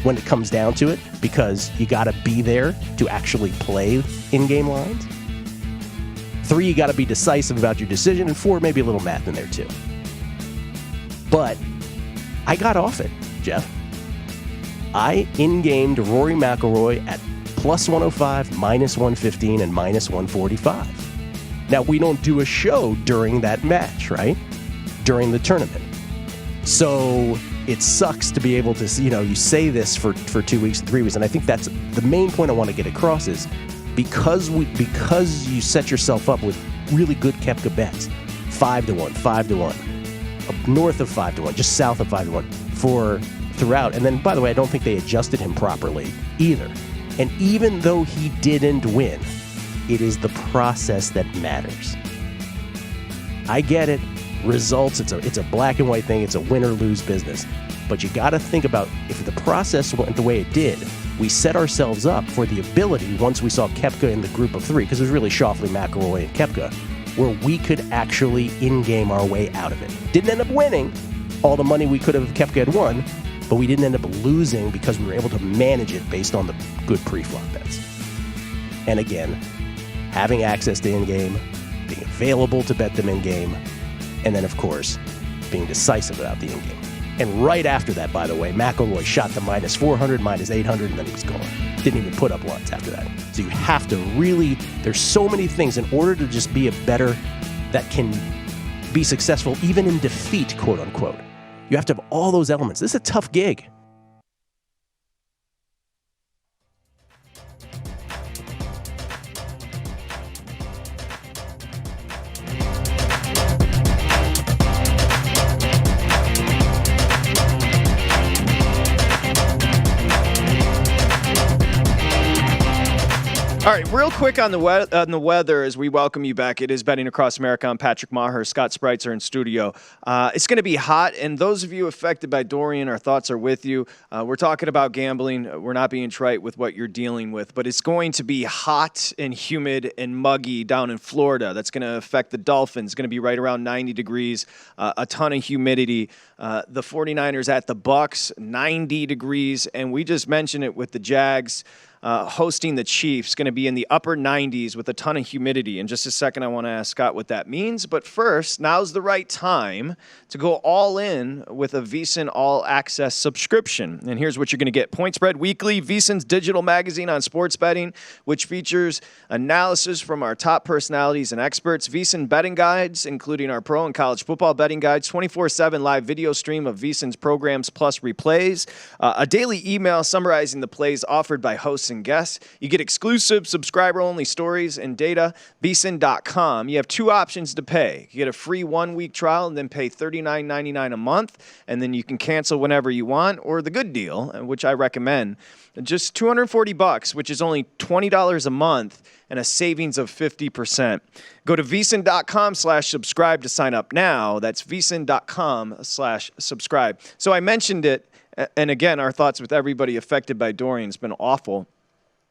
when it comes down to it, because you got to be there to actually play in-game lines. 3, you got to be decisive about your decision, and 4, maybe a little math in there too. But I got off it, Jeff. I in-gamed Rory McIlroy at plus 105, minus 115, and minus 145. Now, we don't do a show during that match, right? During the tournament. So it sucks to be able to, you say this for 2 weeks, 3 weeks, and I think that's the main point I want to get across is because you set yourself up with really good Koepka bets, 5-1, 5-1, north of 5-1, just south of 5-1 for throughout. And then, by the way, I don't think they adjusted him properly either. And even though he didn't win, it is the process that matters. I get it. Results, it's a black and white thing. It's a win or lose business. But you got to think about if the process went the way it did, we set ourselves up for the ability, once we saw Koepka in the group of 3, because it was really Schauffele, McIlroy, and Koepka, where we could actually in-game our way out of it. Didn't end up winning all the money we could have Koepka had won, but we didn't end up losing because we were able to manage it based on the good pre-flop bets. And again, having access to in-game, being available to bet them in-game, and then, of course, being decisive about the in-game. And right after that, by the way, McIlroy shot to minus 400, minus 800, and then he was gone. Didn't even put up lines after that. So you have to really, there's so many things in order to just be a better, that can be successful even in defeat, quote unquote. You have to have all those elements. This is a tough gig. All right, real quick on the weather as we welcome you back. It is Betting Across America. I'm Patrick Meagher, Scott Spreitzer in studio. It's going to be hot, and those of you affected by Dorian, our thoughts are with you. We're talking about gambling. We're not being trite with what you're dealing with, but it's going to be hot and humid and muggy down in Florida. That's going to affect the Dolphins. It's going to be right around 90 degrees, a ton of humidity. The 49ers at the Bucks, 90 degrees, and we just mentioned it with the Jags. hosting the Chiefs. Going to be in the upper 90s with a ton of humidity. In just a second, I want to ask Scott what that means. But first, now's the right time to go all in with a VSiN All Access subscription. And here's what you're going to get. Point Spread Weekly, VSiN's digital magazine on sports betting, which features analysis from our top personalities and experts. VSiN betting guides, including our pro and college football betting guides, 24/7 live video stream of VSiN's programs plus replays, a daily email summarizing the plays offered by hosts and guests. You get exclusive subscriber-only stories and data. VSiN.com. You have two options to pay. You get a free 1-week trial and then pay $39.99 a month, and then you can cancel whenever you want. Or the good deal, which I recommend, just $240, which is only $20 a month and a savings of 50%. Go to VSiN.com/subscribe to sign up now. That's VSiN.com/subscribe. So I mentioned it, and again, our thoughts with everybody affected by Dorian has been awful.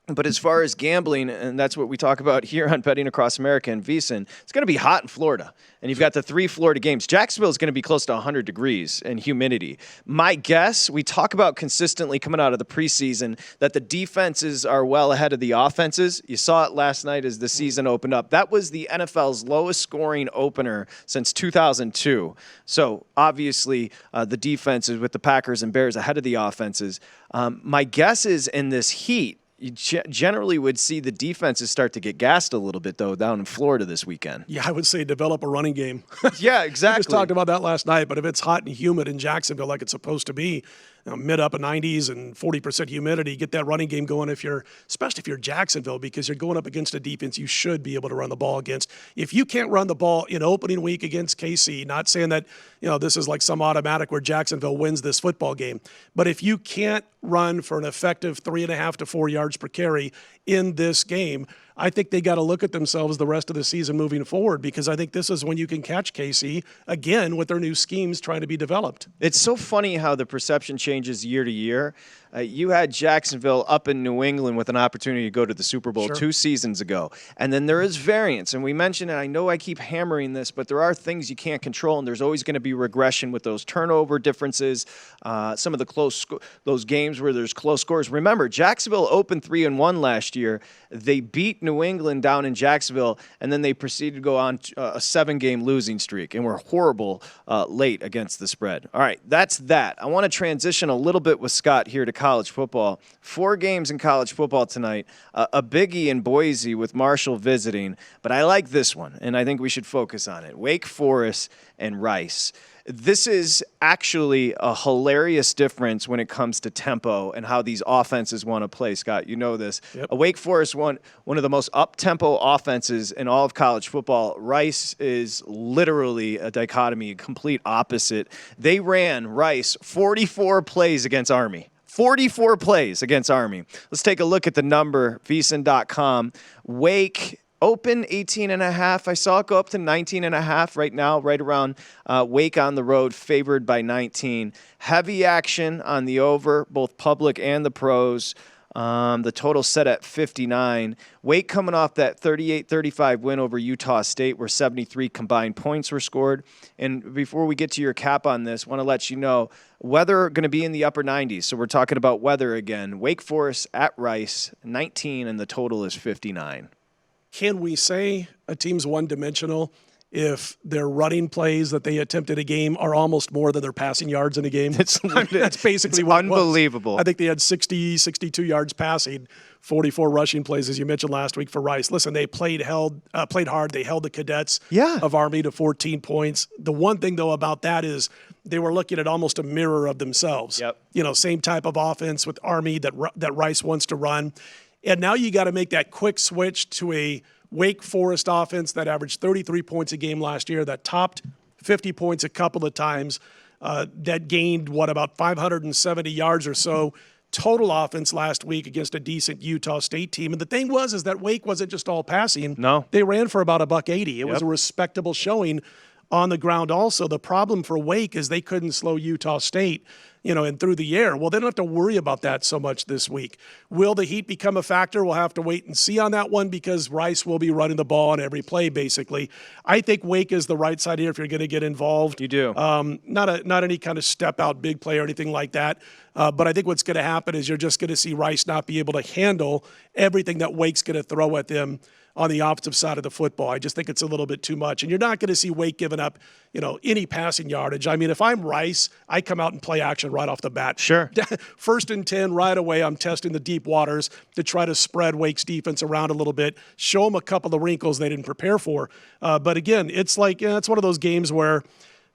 But as far as gambling, and that's what we talk about here on Betting Across America and VSiN, it's going to be hot in Florida. And you've got the 3 Florida games. Jacksonville is going to be close to 100 degrees and humidity. My guess, we talk about consistently coming out of the preseason that the defenses are well ahead of the offenses. You saw it last night as the season opened up. That was the NFL's lowest scoring opener since 2002. So obviously the defenses with the Packers and Bears ahead of the offenses. My guess is in this heat, you generally would see the defenses start to get gassed a little bit, though, down in Florida this weekend. Yeah, I would say develop a running game. Yeah, exactly. We just talked about that last night, but if it's hot and humid in Jacksonville like it's supposed to be, mid-upper 90s and 40% humidity, get that running game going especially if you're Jacksonville, because you're going up against a defense you should be able to run the ball against. If you can't run the ball in opening week against KC, not saying that this is like some automatic where Jacksonville wins this football game, but if you can't run for an effective 3.5 to 4 yards per carry in this game, I think they got to look at themselves the rest of the season moving forward, because I think this is when you can catch KC again with their new schemes trying to be developed. It's so funny how the perception changes year to year. You had Jacksonville up in New England with an opportunity to go to the Super Bowl 2 seasons ago. And then there is variance. And we mentioned, and I know I keep hammering this, but there are things you can't control, and there's always going to be regression with those turnover differences, some of the those games where there's close scores. Remember, Jacksonville opened 3-1 last year. They beat New England down in Jacksonville, and then they proceeded to go on a 7-game losing streak, and were horrible late against the spread. All right, that's that. I want to transition a little bit with Scott here to college football. 4 games in college football tonight. A biggie in Boise with Marshall visiting, but I like this one, and I think we should focus on it. Wake Forest and Rice. This is actually a hilarious difference when it comes to tempo and how these offenses want to play, Scott. You know this. Yep. Wake Forest one of the most up-tempo offenses in all of college football. Rice is literally a dichotomy, a complete opposite. They ran Rice 44 plays against Army. 44 plays against Army. Let's take a look at the number, VSiN.com. Wake open 18.5. I saw it go up to 19.5 right now, right around Wake on the road, favored by 19. Heavy action on the over, both public and the pros. The total set at 59. Wake coming off that 38-35 win over Utah State, where 73 combined points were scored. And before we get to your cap on this, want to let you know, weather going to be in the upper 90s. So we're talking about weather again. Wake Forest at Rice, 19, and the total is 59. Can we say a team's one-dimensional if their running plays that they attempted a game are almost more than their passing yards in a game? That's basically what unbelievable. It was. I think they had 60, 62 yards passing, 44 rushing plays, as you mentioned last week for Rice. Listen, they played hard. They held the cadets of Army to 14 points. The one thing, though, about that is they were looking at almost a mirror of themselves. Yep. Same type of offense with Army that Rice wants to run. And now you got to make that quick switch to a Wake Forest offense that averaged 33 points a game last year, that topped 50 points a couple of times, that gained, about 570 yards or so total offense last week against a decent Utah State team. And the thing is that Wake wasn't just all passing. No. They ran for about $180. It was a respectable showing on the ground also. The problem for Wake is they couldn't slow Utah State, and through the air. Well, they don't have to worry about that so much this week. Will the heat become a factor? We'll have to wait and see on that one because Rice will be running the ball on every play, basically. I think Wake is the right side here if you're going to get involved. You do. Not any kind of step-out big play or anything like that. But I think what's going to happen is you're just going to see Rice not be able to handle everything that Wake's going to throw at them on the offensive side of the football. I just think it's a little bit too much. And you're not going to see Wake giving up, any passing yardage. I mean, if I'm Rice, I come out and play action right off the bat. Sure. 1st and 10 right away, I'm testing the deep waters to try to spread Wake's defense around a little bit, show them a couple of wrinkles they didn't prepare for. But again, it's like, it's one of those games where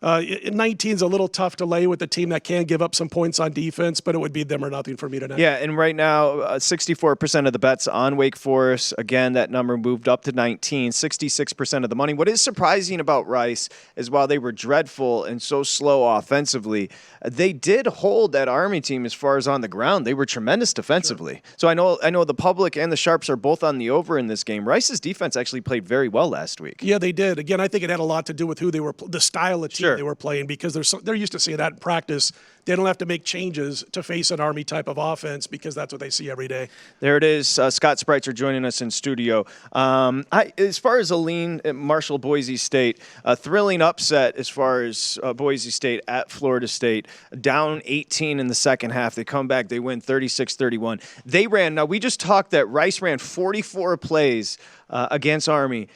19's a little tough to lay with a team that can give up some points on defense, but it would be them or nothing for me tonight. Yeah, and right now, 64% of the bets on Wake Forest. Again, that number moved up to 19, 66% of the money. What is surprising about Rice is while they were dreadful and so slow offensively, they did hold that Army team as far as on the ground. They were tremendous defensively. Sure. So I know the public and the Sharps are both on the over in this game. Rice's defense actually played very well last week. Yeah, they did. Again, I think it had a lot to do with who they were, the style of team they were playing, because they're used to seeing that in practice. They don't have to make changes to face an Army type of offense because that's what they see every day. There it is. Scott Spreitzer joining us in studio. As far as a lean at Marshall Boise State, a thrilling upset as far as Boise State at Florida State, down 18 in the second half. They come back, they win 36-31. Now we just talked that Rice ran 44 plays against Army.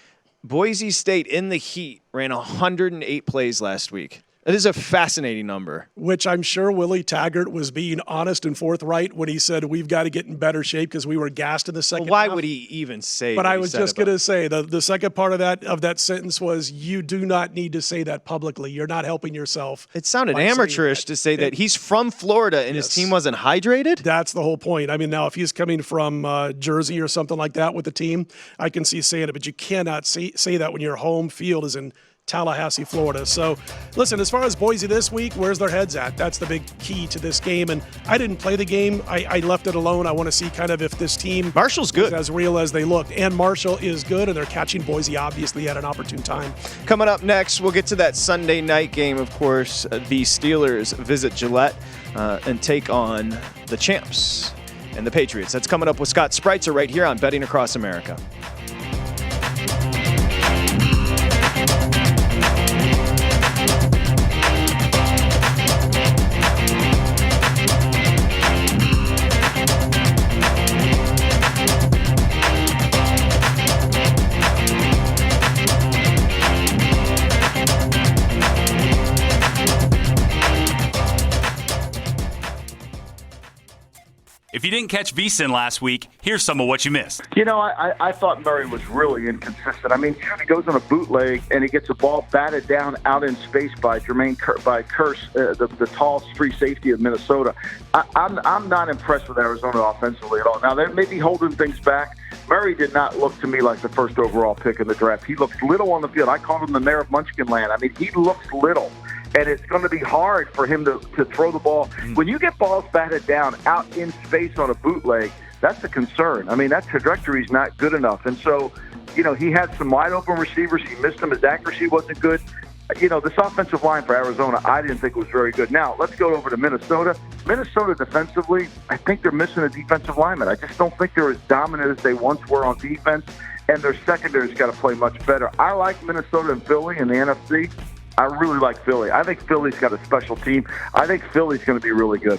Boise State in the heat ran 108 plays last week. That is a fascinating number. Which I'm sure Willie Taggart was being honest and forthright when he said we've got to get in better shape because we were gassed in the second half. Why would he even say that? But I was just going to say, the second part of that sentence was, you do not need to say that publicly. You're not helping yourself. It sounded amateurish to say that he's from Florida and his team wasn't hydrated? That's the whole point. I mean, now, if he's coming from Jersey or something like that with the team, I can see saying it, but you cannot say that when your home field is in Tallahassee, Florida. So, listen, as far as Boise this week, where's their heads at? That's the big key to this game. And I didn't play the game. I left it alone. I want to see kind of if this team Marshall's good, is as real as they looked. And Marshall is good, and they're catching Boise, obviously, at an opportune time. Coming up next, we'll get to that Sunday night game, of course. The Steelers visit Gillette and take on the champs and the Patriots. That's coming up with Scott Spreitzer right here on Betting Across America. If you didn't catch VSiN last week, here's some of what you missed. I thought Murray was really inconsistent. I mean, he goes on a bootleg and he gets the ball batted down out in space by Curse, the tall free safety of Minnesota. I'm not impressed with Arizona offensively at all. Now, they may be holding things back. Murray did not look to me like the first overall pick in the draft. He looks little on the field. I called him the mayor of Munchkin Land. I mean, he looks little. And it's going to be hard for him to throw the ball. When you get balls batted down out in space on a bootleg, that's a concern. I mean, that trajectory is not good enough. And so, he had some wide open receivers. He missed them. His accuracy wasn't good. This offensive line for Arizona, I didn't think was very good. Now, let's go over to Minnesota. Minnesota defensively, I think they're missing a defensive lineman. I just don't think they're as dominant as they once were on defense. And their secondary's got to play much better. I like Minnesota and Philly in the NFC. I really like Philly. I think Philly's got a special team. I think Philly's going to be really good.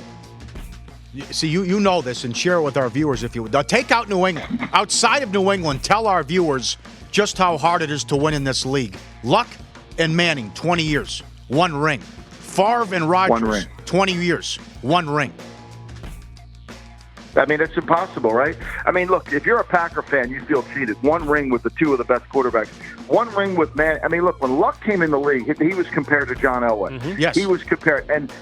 See, you know this, and share it with our viewers if you would. Take out New England. Outside of New England, tell our viewers just how hard it is to win in this league. Luck and Manning, 20 years, one ring. Favre and Rodgers, 20 years, one ring. I mean, it's impossible, right? I mean, look, if you're a Packer fan, you feel cheated. One ring with the two of the best quarterbacks. One ring with I mean, look, when Luck came in the league, he was compared to John Elway. Mm-hmm. Yes. He was compared, and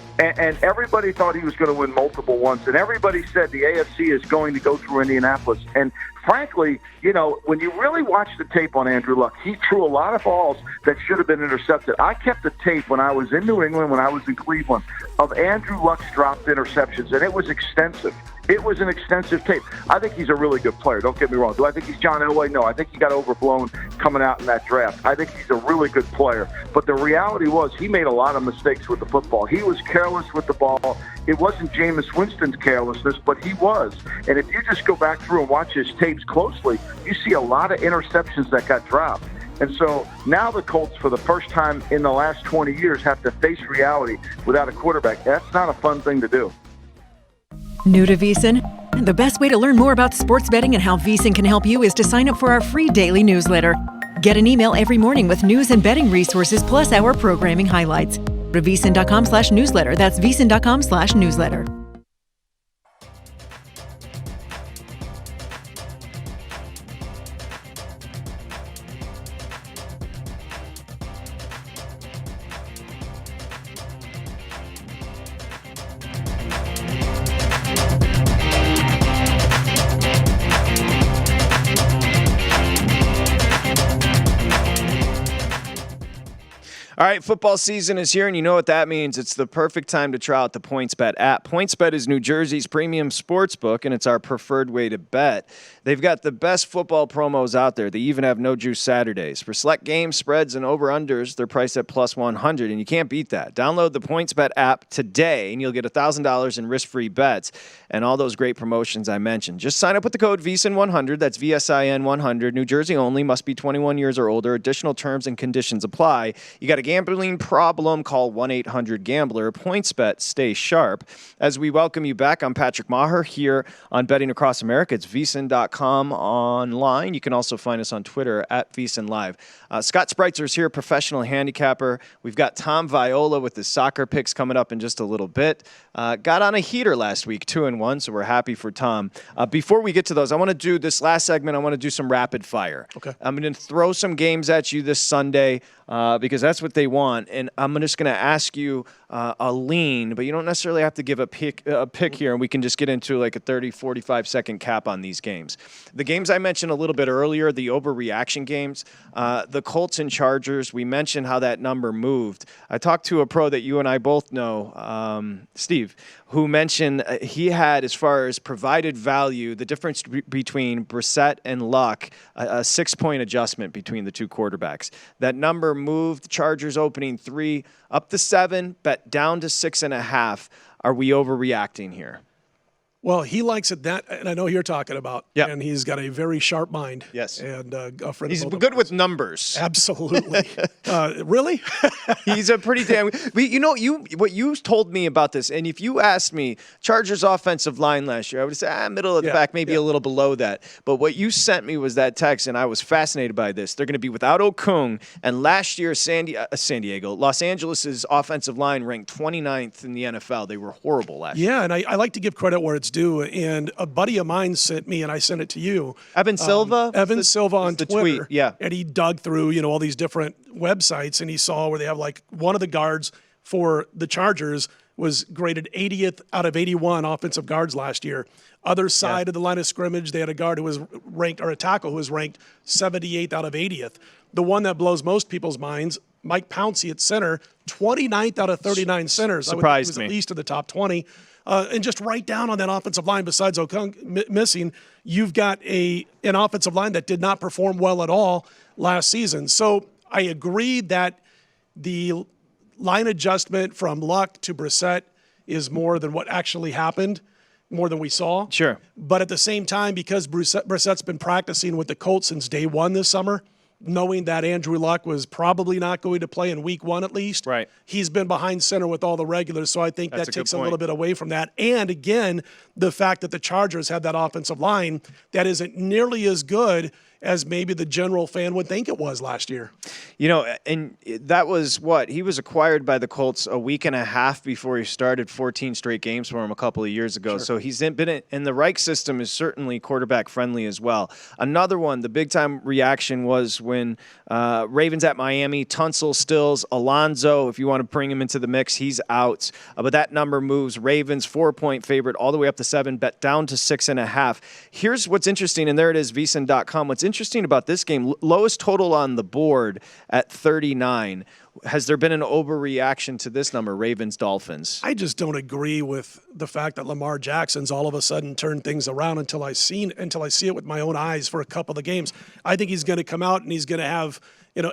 everybody thought he was going to win multiple ones, and everybody said the AFC is going to go through Indianapolis. And frankly, when you really watch the tape on Andrew Luck, he threw a lot of balls that should have been intercepted. I kept the tape when I was in New England, when I was in Cleveland, of Andrew Luck's dropped interceptions, and it was extensive. It was an extensive tape. I think he's a really good player. Don't get me wrong. Do I think he's John Elway? No. I think he got overblown coming out in that draft. I think he's a really good player. But the reality was he made a lot of mistakes with the football. He was careless with the ball. It wasn't Jameis Winston's carelessness, but he was. And if you just go back through and watch his tapes closely, you see a lot of interceptions that got dropped. And so now the Colts, for the first time in the last 20 years, have to face reality without a quarterback. That's not a fun thing to do. New to VEASAN? The best way to learn more about sports betting and how VEASAN can help you is to sign up for our free daily newsletter. Get an email every morning with news and betting resources plus our programming highlights. Go to VEASAN.com/newsletter. That's VEASAN.com/newsletter. All right, football season is here, and you know what that means. It's the perfect time to try out the PointsBet app. PointsBet is New Jersey's premium sports book, and it's our preferred way to bet. They've got the best football promos out there. They even have no juice Saturdays. For select games, spreads, and over-unders, they're priced at plus 100, and you can't beat that. Download the PointsBet app today, and you'll get $1,000 in risk-free bets and all those great promotions I mentioned. Just sign up with the code VEASAN100. That's VSIN100. New Jersey only. Must be 21 years or older. Additional terms and conditions apply. You got to gambling problem, call 1-800-GAMBLER. PointsBet, stay sharp. As we welcome you back, I'm Patrick Meagher here on Betting Across America. It's VEASAN.com online. You can also find us on Twitter at VEASANLive. Scott Spreitzer is here, professional handicapper. We've got Tom Viola with his soccer picks coming up in just a little bit. Got on a heater last week, 2-1, so we're happy for Tom. Before we get to those, I want to do this last segment. I want to do some rapid fire. Okay. I'm going to throw some games at you this Sunday because that's what they want. And I'm just going to ask you a lean, but you don't necessarily have to give a pick here, and we can just get into like a 30, 45-second cap on these games. The games I mentioned a little bit earlier, the overreaction games, the Colts and Chargers, we mentioned how that number moved. I talked to a pro that you and I both know, Steve, who mentioned he had, as far as provided value, the difference between Brissett and Luck, a 6-point adjustment between the two quarterbacks. That number moved, Chargers opening 3, up to 7, bet down to 6.5. Are we overreacting here? Well, he likes it that, and I know who you're talking about. Yeah. And he's got a very sharp mind. Yes. And a friend He's of both good of with ours. numbers. Absolutely. Really? He's a pretty damn. You know, what you told me about this, and if you asked me, Chargers offensive line last year, I would say middle of the pack, maybe a little below that. But what you sent me was that text, and I was fascinated by this. They're going to be without Okung, and last year San Diego, Los Angeles' offensive line ranked 29th in the NFL. They were horrible last year. Yeah, and I like to give credit where it's due. And a buddy of mine sent me, and I sent it to you. Evan Silva? Evan Silva on the Twitter. tweet, yeah. And he dug through, all these different websites, and he saw where they have like one of the guards for the Chargers was graded 80th out of 81 offensive guards last year. Other side of the line of scrimmage, they had a guard who was ranked, or a tackle who was ranked 78th out of 80th. The one that blows most people's minds, Mike Pouncey at center, 29th out of 39 centers. Surprised he was me. at least in the top 20. And just right down on that offensive line, besides Okung missing, you've got an offensive line that did not perform well at all last season. So I agree that the line adjustment from Luck to Brissett is more than what actually happened, more than we saw. Sure. But at the same time, because Brissett's been practicing with the Colts since day one this summer, knowing that Andrew Luck was probably not going to play in week 1 at least. Right. He's been behind center with all the regulars, so I think That's that a good takes a point. little bit away from that. And again, the fact that the Chargers have that offensive line that isn't nearly as good as maybe the general fan would think it was last year. And that was what? He was acquired by the Colts a week and a half before he started 14 straight games for him a couple of years ago. Sure. So he's been in the Reich system is certainly quarterback friendly as well. Another one, the big time reaction was when Ravens at Miami, Tunsil, Stills, Alonzo, if you want to bring him into the mix, he's out. But that number moves. Ravens 4-point favorite all the way up to 7, bet down to 6.5. Here's what's interesting, and there it is, VEASAN.com. What's interesting about this game, lowest total on the board at 39. Has there been an overreaction to this number, Ravens-Dolphins? I just don't agree with the fact that Lamar Jackson's all of a sudden turned things around until I see it with my own eyes for a couple of games. I think he's going to come out and he's going to have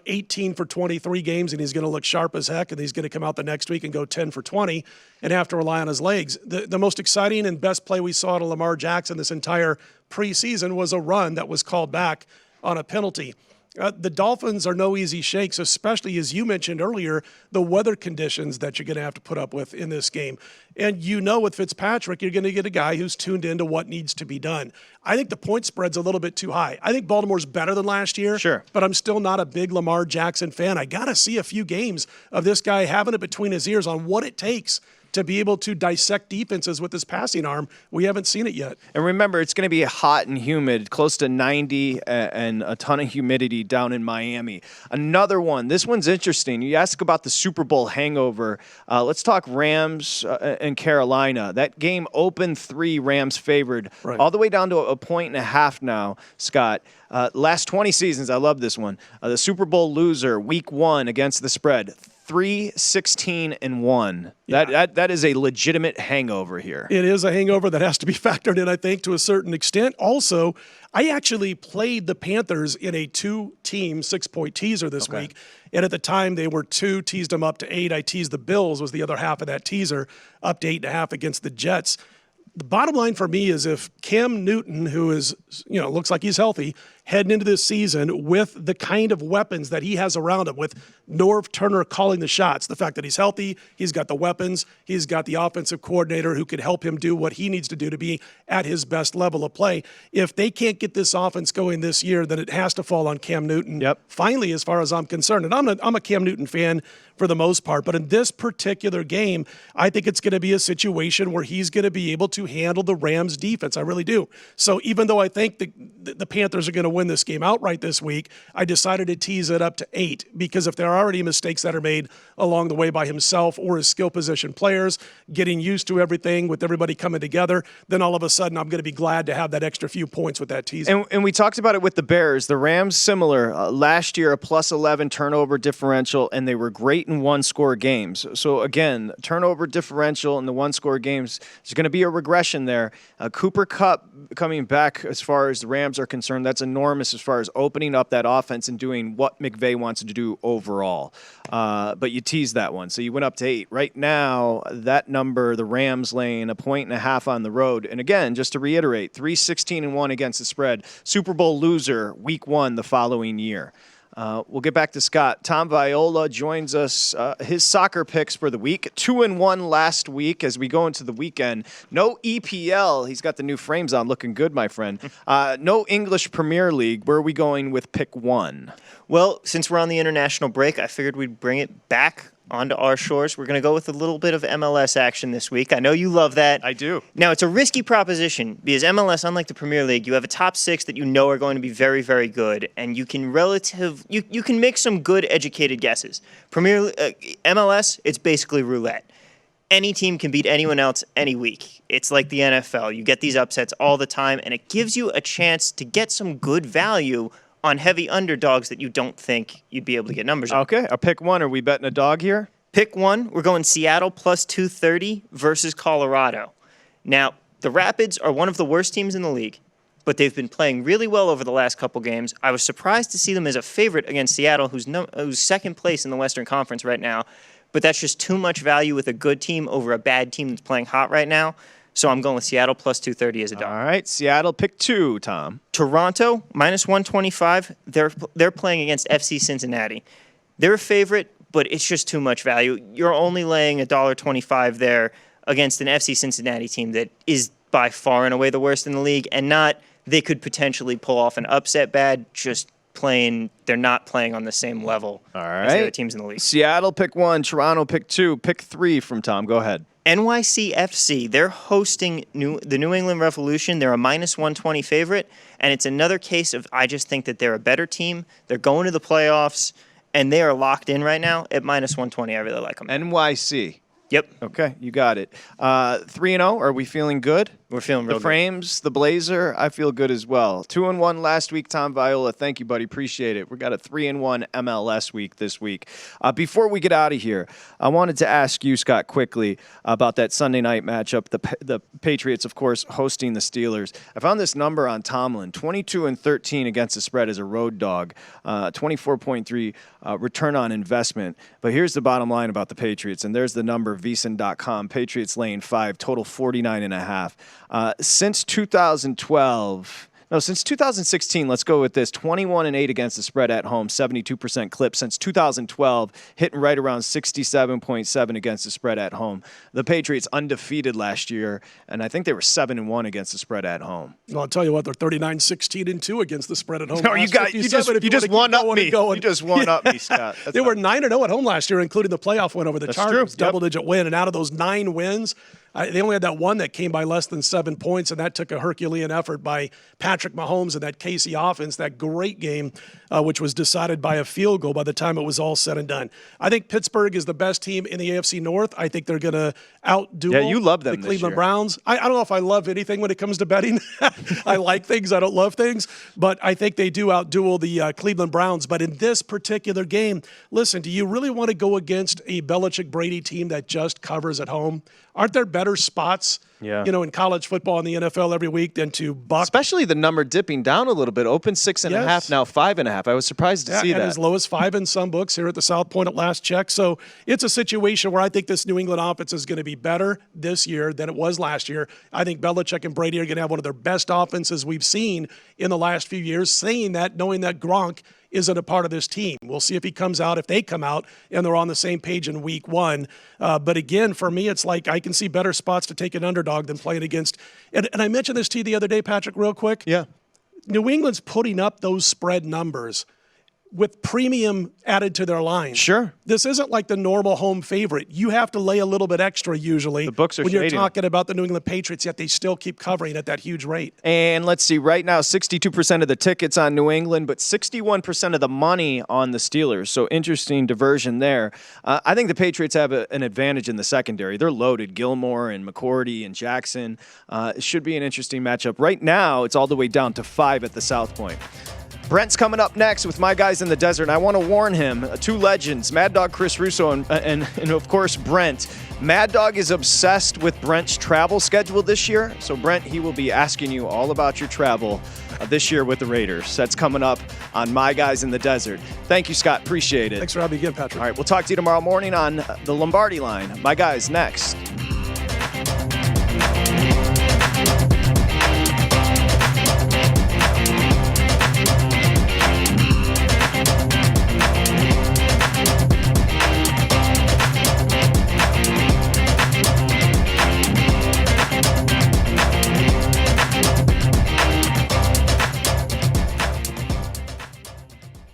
18 for 23 games, and he's going to look sharp as heck, and he's going to come out the next week and go 10 for 20 and have to rely on his legs. The most exciting and best play we saw to Lamar Jackson this entire preseason was a run that was called back on a penalty. The Dolphins are no easy shakes, especially, as you mentioned earlier, the weather conditions that you're going to have to put up with in this game. And with Fitzpatrick, you're going to get a guy who's tuned into what needs to be done. I think the point spread's a little bit too high. I think Baltimore's better than last year, sure, but I'm still not a big Lamar Jackson fan. I got to see a few games of this guy having it between his ears on what it takes to be able to dissect defenses with his passing arm. We haven't seen it yet. And remember, it's going to be hot and humid, close to 90 and a ton of humidity down in Miami. Another one. This one's interesting. You ask about the Super Bowl hangover. Let's talk Rams and Carolina. That game opened 3 Rams favored, right, all the way down to a 1.5 now, Scott. Last 20 seasons, I love this one. The Super Bowl loser, week 1 against the spread, 3-16-1. Yeah. That is a legitimate hangover here. It is a hangover that has to be factored in, I think, to a certain extent. Also, I actually played the Panthers in a 2-team 6-point teaser this week. And at the time, they were 2, teased them up to 8. I teased the Bills, was the other half of that teaser, up to 8.5 against the Jets. The bottom line for me is if Cam Newton, who is, looks like he's healthy, heading into this season with the kind of weapons that he has around him, with Norv Turner calling the shots, the fact that he's healthy, he's got the weapons, he's got the offensive coordinator who could help him do what he needs to do to be at his best level of play. If they can't get this offense going this year, then it has to fall on Cam Newton. Yep. Finally, as far as I'm concerned. And I'm a Cam Newton fan for the most part, but in this particular game, I think it's going to be a situation where he's going to be able to handle the Rams defense. I really do. So even though I think the Panthers are going to win this game outright this week, I decided to tease it up to 8, because if there are already mistakes that are made along the way by himself or his skill position players, getting used to everything with everybody coming together, then all of a sudden I'm going to be glad to have that extra few points with that teaser. And we talked about it with the Bears. The Rams, similar. Last year, a +11 turnover differential, and they were great in one-score games. So again, turnover differential in the one-score games, there's going to be a regression there. Cooper Kupp coming back as far as the Rams are concerned, that's enormous as far as opening up that offense and doing what McVay wants to do overall. But you teased that one, so you went up to 8. Right now, that number, the Rams laying a 1.5 on the road. And again, just to reiterate, 3-16-1 against the spread. Super Bowl loser, week 1 the following year. We'll get back to Scott. Tom Viola joins us. His soccer picks for the week. 2-1 last week as we go into the weekend. No EPL. He's got the new frames on, looking good, my friend. No English Premier League. Where are we going with pick 1? Well, since we're on the international break, I figured we'd bring it back onto our shores. We're going to go with a little bit of MLS action this week. I know you love that. I do. Now, it's a risky proposition because MLS, unlike the Premier League, you have a top 6 that you know are going to be very, very good, and you can you can make some good educated guesses. MLS, it's basically roulette. Any team can beat anyone else any week. It's like the NFL. You get these upsets all the time, and it gives you a chance to get some good value on heavy underdogs that you don't think you'd be able to get numbers on. Okay, I'll pick 1. Are we betting a dog here? Pick 1. We're going Seattle +230 versus Colorado. Now, the Rapids are one of the worst teams in the league, but they've been playing really well over the last couple games. I was surprised to see them as a favorite against Seattle, who's second place in the Western Conference right now, but that's just too much value with a good team over a bad team that's playing hot right now. So I'm going with Seattle +230 as a dog. All right, Seattle, pick 2, Tom. Toronto, -125. They're playing against FC Cincinnati. They're a favorite, but it's just too much value. You're only laying $1.25 there against an FC Cincinnati team that is by far and away the worst in the league, and not they could potentially pull off an upset bad, just they're not playing on the same level as the other teams in the league. Seattle, pick 1. Toronto, pick 2. Pick 3 from Tom. Go ahead. NYCFC, they're hosting the New England Revolution. They're a -120 favorite, and it's another case of I just think that they're a better team. They're going to the playoffs, and they are locked in right now at -120. I really like them. NYC. Yep. Okay, you got it. 3-0. Are we feeling good? We're feeling real The Frames, the Blazer, I feel good as well. 2-1 last week, Tom Viola. Thank you, buddy. Appreciate it. We got a 3-1 MLS week this week. Before we get out of here, I wanted to ask you, Scott, quickly about that Sunday night matchup. The Patriots, of course, hosting the Steelers. I found this number on Tomlin: 22-13 against the spread as a road dog, 24.3 return on investment. But here's the bottom line about the Patriots, and there's the number, VSiN.com. Patriots laying 5, total 49.5. Since 2016, let's go with this: 21-8 against the spread at home, 72% clip. Since 2012, hitting right around 67.7 against the spread at home. The Patriots undefeated last year, and I think they were 7-1 against the spread at home. Well, I'll tell you what, they're 39-16-2 against the spread at home. No, you just won up me. You just won up me, Scott. They were 9-0 at home last year, including the playoff win over the Chargers, true. double-digit win. And out of those 9 wins, they only had that one that came by less than 7 points, and that took a Herculean effort by Patrick Mahomes and that KC offense, that great game, which was decided by a field goal by the time it was all said and done. I think Pittsburgh is the best team in the AFC North. I think they're going to outdo you love them the this Cleveland year. Browns. I don't know if I love anything when it comes to betting. I like things. I don't love things. But I think they do outduel the Cleveland Browns. But in this particular game, listen, do you really want to go against a Belichick-Brady team that just covers at home? Aren't there better spots, in college football and the NFL every week than to buck? Especially the number dipping down a little bit. Open 6.5, now 5.5. I was surprised to see and that. as low as 5 in some books here at the South Point at last check. So it's a situation where I think this New England offense is going to be better this year than it was last year. I think Belichick and Brady are going to have one of their best offenses we've seen in the last few years. Saying that, knowing that Gronk isn't a part of this team. We'll see if he comes out, if they come out, and they're on the same page in week 1. But again, for me, it's like I can see better spots to take an underdog than playing against. And I mentioned this to you the other day, Patrick, real quick. Yeah. New England's putting up those spread numbers with premium added to their line. Sure. This isn't like the normal home favorite. You have to lay a little bit extra usually. The books are when you're shading. talking about the New England Patriots, yet they still keep covering at that huge rate. And let's see, right now, 62% of the tickets on New England, but 61% of the money on the Steelers. So interesting diversion there. I think the Patriots have an advantage in the secondary. They're loaded. Gilmore and McCourty and Jackson. It should be an interesting matchup. Right now, it's all the way down to 5 at the South Point. Brent's coming up next with My Guys in the Desert, and I want to warn him, 2 legends, Mad Dog Chris Russo and of course, Brent. Mad Dog is obsessed with Brent's travel schedule this year, so Brent, he will be asking you all about your travel this year with the Raiders. That's coming up on My Guys in the Desert. Thank you, Scott. Appreciate it. Thanks for having me again, Patrick. All right, we'll talk to you tomorrow morning on the Lombardi Line. My Guys next.